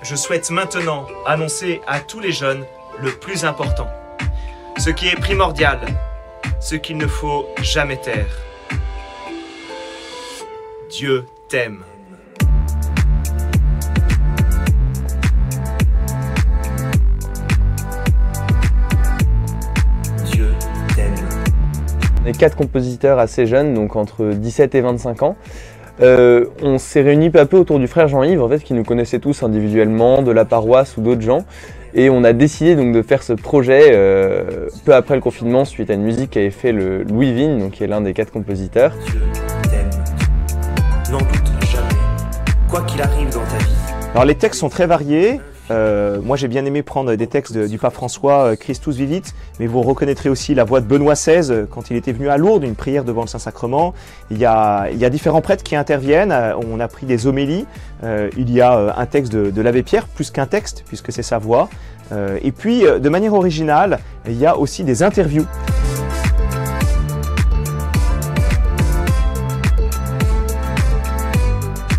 je souhaite maintenant annoncer à tous les jeunes le plus important, ce qui est primordial, ce qu'il ne faut jamais taire. Dieu t'aime. Dieu t'aime. On est 4 compositeurs assez jeunes, donc entre 17 et 25 ans. On s'est réunis peu à peu autour du frère Jean-Yves, en fait, qui nous connaissait tous individuellement, de la paroisse ou d'autres gens. Et on a décidé donc de faire ce projet peu après le confinement, suite à une musique qu'avait fait le Louis Vigne, donc qui est l'un des 4 compositeurs. Dieu t'aime. N'en doute jamais, quoi qu'il arrive dans ta vie. Alors les textes sont très variés. Moi j'ai bien aimé prendre des textes du pape François, Christus Vivit, mais vous reconnaîtrez aussi la voix de Benoît XVI quand il était venu à Lourdes, une prière devant le Saint-Sacrement. Il y a différents prêtres qui interviennent, on a pris des homélies, il y a un texte de l'abbé Pierre, plus qu'un texte, puisque c'est sa voix. Et puis de manière originale, il y a aussi des interviews.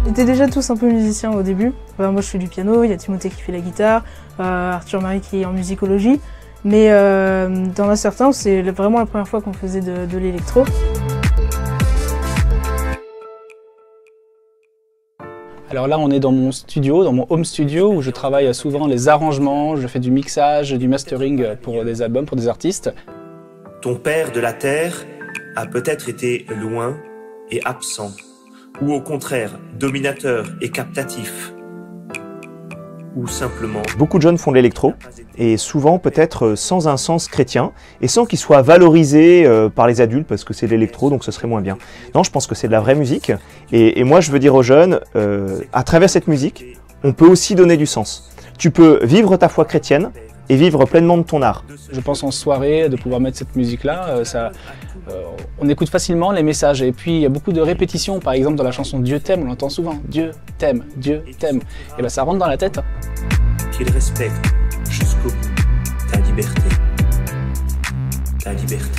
On était déjà tous un peu musiciens au début. Moi je fais du piano, il y a Timothée qui fait la guitare, Arthur Marie qui est en musicologie. Mais dans la certains, c'est vraiment la première fois qu'on faisait de l'électro. Alors là, on est dans mon studio, dans mon home studio, où je travaille souvent les arrangements, je fais du mixage, du mastering pour des albums, pour des artistes. Ton père de la terre a peut-être été loin et absent, ou au contraire dominateur et captatif, ou simplement... Beaucoup de jeunes font de l'électro, et souvent peut-être sans un sens chrétien, et sans qu'il soit valorisé par les adultes, parce que c'est de l'électro, donc ce serait moins bien. Non, je pense que c'est de la vraie musique, et moi je veux dire aux jeunes, à travers cette musique, on peut aussi donner du sens. Tu peux vivre ta foi chrétienne, et vivre pleinement de ton art. Je pense en soirée, de pouvoir mettre cette musique-là, on écoute facilement les messages. Et puis il y a beaucoup de répétitions, par exemple dans la chanson Dieu t'aime, on l'entend souvent, Dieu t'aime, Dieu t'aime. Et bien ça rentre dans la tête. Qu'il respecte jusqu'au bout ta liberté. Ta liberté.